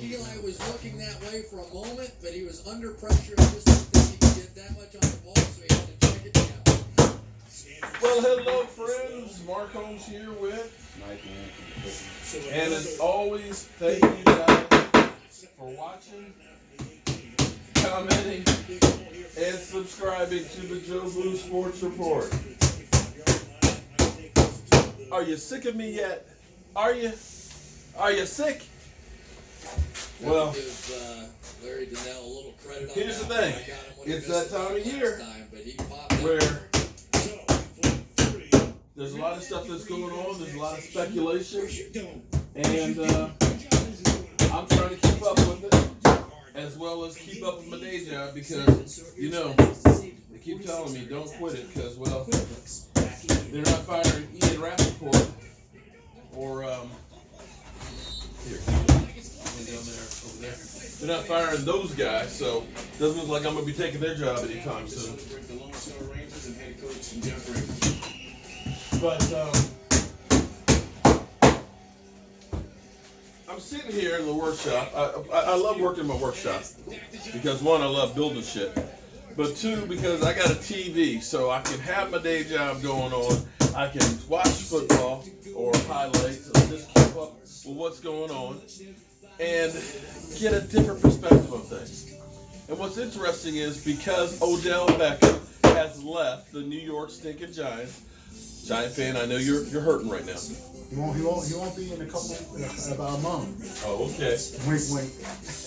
Eli was looking that way for a moment, but he was under pressure and just didn't think he could get that much on the ball, so he had to check it down. Well, hello, friends. Mark Holmes here with Mike. And as always, thank you guys for watching, commenting, and subscribing to the Joe Blue Sports Report. Are you sick of me yet? Are you? Are you sick? Well, give Larry Donnell a little credit on here's the that. thing. It's that time of year where there's a lot of stuff that's going on. There's a lot of speculation. And I'm trying to keep up with it as well as keep up with my day job because, you know, they keep telling me don't quit it because, well, they're not firing Ian Rappaport or, here, down there, over there. They're not firing those guys, so it doesn't look like I'm going to be taking their job anytime soon. But I'm sitting here in the workshop. I love working in my workshop because one, I love building shit, but two, because I got a TV, so I can have my day job going on. I can watch football or highlights or just keep up with what's going on and get a different perspective of things. And what's interesting is because Odell Beckham has left the New York stinking Giants. Giant fan, I know you're hurting right now. He won't be in about a month. Oh, okay. Wink, wink.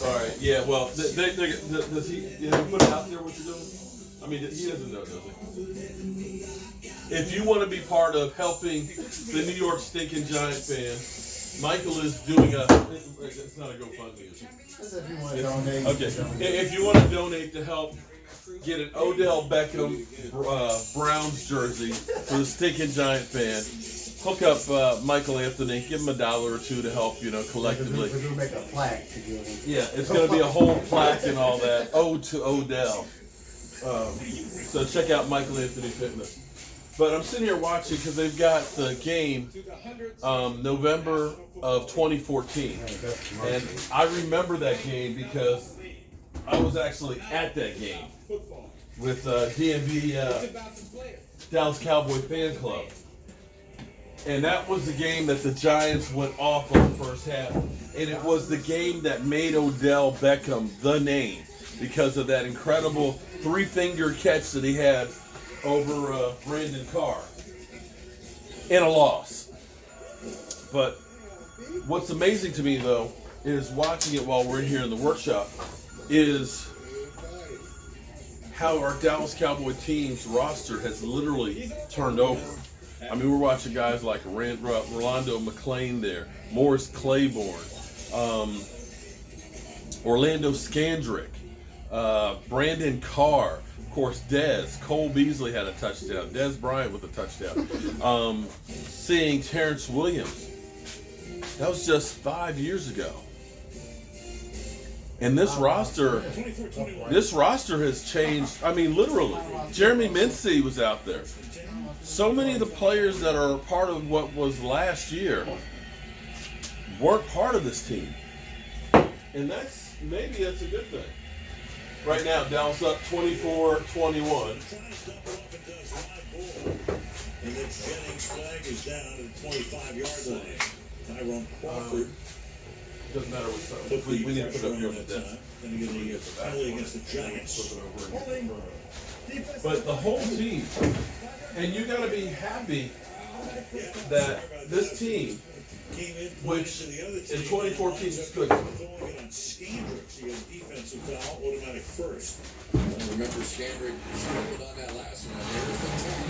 All right. Yeah. Well, does he put it out there what you're doing? I mean, he doesn't know, does he? If you want to be part of helping the New York stinking Giant fan, Michael is doing it's not a GoFundMe, is it? If you want to donate. Okay. If you want to donate to help get an Odell Beckham Browns jersey for the stinking Giant fan, hook up Michael Anthony, give him $1 or $2 to help, collectively. We're going to make a plaque to give him. Yeah, it's going to be a whole plaque and all that. Ode to Odell. So check out Michael Anthony Fitness. But I'm sitting here watching because they've got the game November of 2014. And I remember that game because I was actually at that game with DMV Dallas Cowboy Fan Club. And that was the game that the Giants went off on the first half. And it was the game that made Odell Beckham the name because of that incredible three-finger catch that he had over Brandon Carr in a loss. But what's amazing to me, though, is watching it while we're in here in the workshop is how our Dallas Cowboy team's roster has literally turned over. I mean, we're watching guys like Rolando McClain there, Morris Claiborne, Orlando Scandrick, Brandon Carr, of course, Dez. Cole Beasley had a touchdown. Dez Bryant with a touchdown. Seeing Terrence Williams. That was just 5 years ago. And this roster has changed. I mean, literally. Jeremy Mincey was out there. So many of the players that are part of what was last year weren't part of this team. And maybe that's a good thing. Right now, Dallas up 24-21. And then Jennings' flag is down at the 25-yard line. Tyrone Crawford. Doesn't matter what time. We need to put it up here on the desk. Then again, he gets a penalty against the Giants. But the whole team, and you got to be happy that this team, which in 2014 is good. Scandrick, so you get a defensive foul, automatic first. I remember Scandrick scored on that last one. There's the top.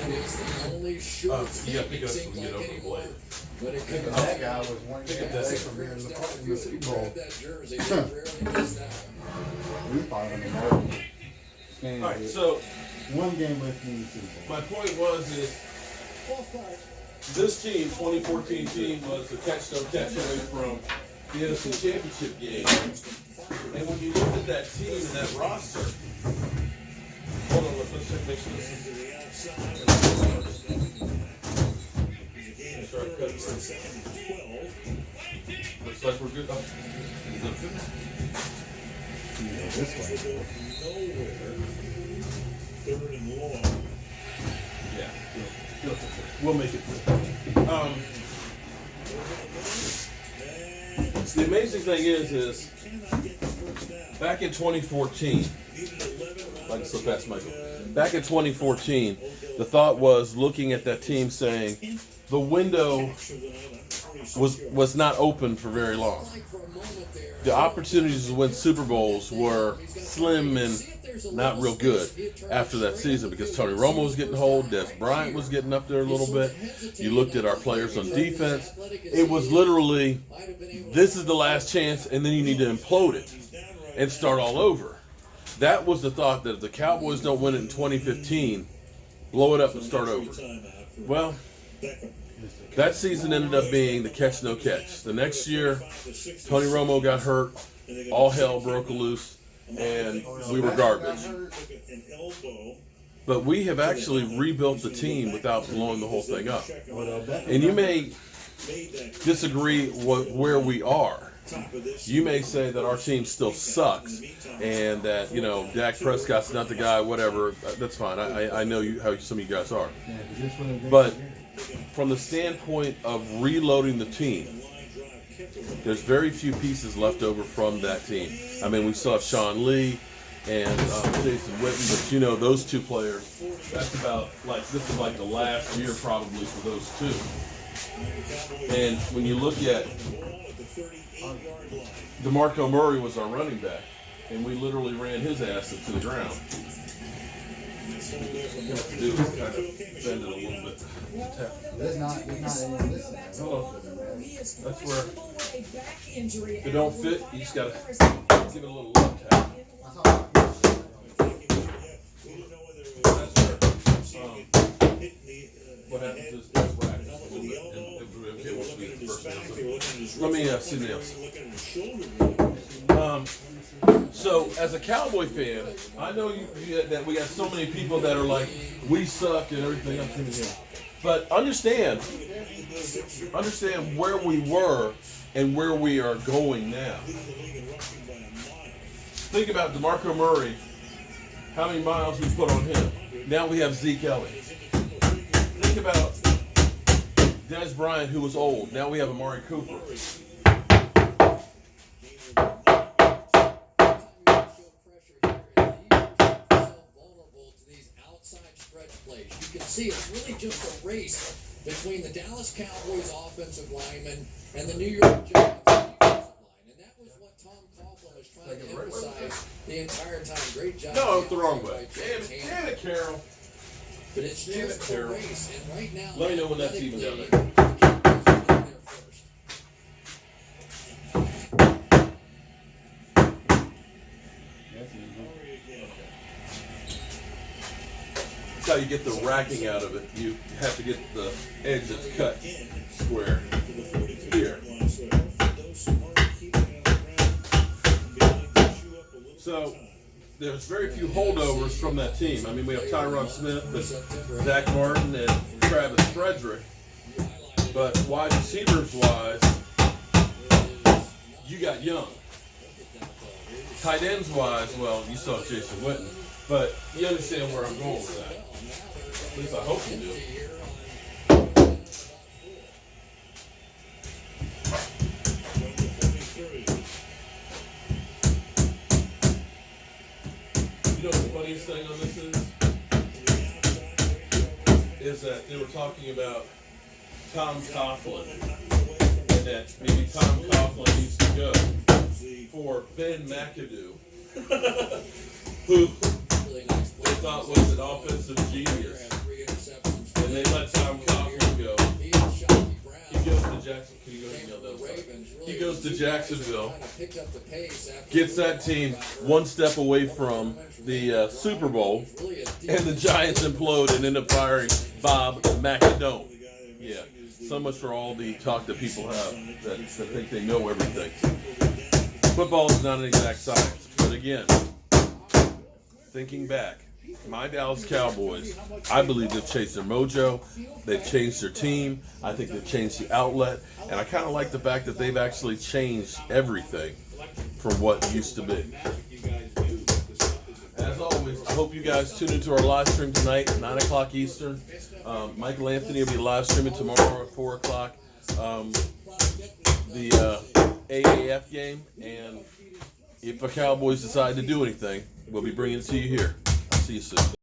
That is the only short pick it up so we can get over the blade. But it could That guy was one game away from being in the Super Bowl. that jersey. They rarely miss that. We fought him in America. All right, so one game with me in the Super Bowl. my point is this team, 2014 team, was the catch-no-catch away from the NFC Championship game. And when you look at that team and that roster, hold on, let's check make sure this is the outside. Start cutting. Second and 12. Looks like we're good. Oh, This way. Nowhere. Third and long. yeah, we'll make it fit. The amazing thing is back in 2014, I can slip past Michael. Back in 2014, the thought was looking at that team saying the window was not open for very long. The opportunities to win Super Bowls were slim and not real good after that season because Tony Romo was getting hold, Des Bryant was getting up there a little bit. You looked at our players on defense. It was literally, this is the last chance, and then you need to implode it and start all over. That was the thought, that if the Cowboys don't win it in 2015, blow it up and start over. Well, that season ended up being the catch no catch. The next year, Tony Romo got hurt, all hell broke loose, and we were garbage. But we have actually rebuilt the team without blowing the whole thing up. And you may disagree where we are. You may say that our team still sucks and that, you know, Dak Prescott's not the guy, whatever. That's fine. I know how some of you guys are. But from the standpoint of reloading the team, there's very few pieces left over from that team. I mean, we still have Sean Lee and Jason Witten, but you know, those two players, that's about like, this is like the last year probably for those two. And when you look at DeMarco Murray was our running back, and we literally ran his ass into the ground. What we have to do is kind of bend it a little bit. There's not any of this. That's where, if it don't fit, you just gotta give it a little love tap. That's where, what happens is this rack is a little bit, and okay, we'll speak first. Let me see the else. So, as a Cowboy fan, I know that we got so many people that are like, we suck and everything else. But understand where we were and where we are going now. Think about DeMarco Murray, how many miles we put on him. Now we have Zeke Elliott. Think about Des Bryant, who was old. Now we have Amari Cooper. You can see it's really just a race between the Dallas Cowboys offensive linemen and the New York Giants defensive line. And that was what Tom Coughlin was trying to emphasize the entire time. Great job. No, it's the wrong way. Damn it, Carol. But it's just a race. And right now, let me know when that's even down there. That's how you get the racking out of it. You have to get the edge that's cut square here. So there's very few holdovers from that team. I mean, we have Tyron Smith and Zach Martin and Travis Frederick. But wide receivers wise, you got Young. Tight ends wise, well, you saw Jason Witten. But you understand where I'm going with that. At least I hope you do. You know what the funniest thing on this is that they were talking about Tom Coughlin and that maybe Tom Coughlin needs to go for Ben McAdoo, who they thought was an offensive genius, and they let Tom Coughlin go. He goes to Jackson. Can you go ahead and yell that? He goes to Jacksonville, gets that team one step away from the Super Bowl, and the Giants implode and end up firing Bob McAdoo. Yeah, so much for all the talk that people have that think they know everything. Football is not an exact science, but again, thinking back, my Dallas Cowboys, I believe they've changed their mojo. They've changed their team. I think they've changed the outlet. And I kind of like the fact that they've actually changed everything from what used to be. As always, I hope you guys tune into our live stream tonight at 9 o'clock Eastern. Michael Anthony will be live streaming tomorrow at 4 o'clock. The AAF game. And if the Cowboys decide to do anything, we'll be bringing it to you here. See you soon.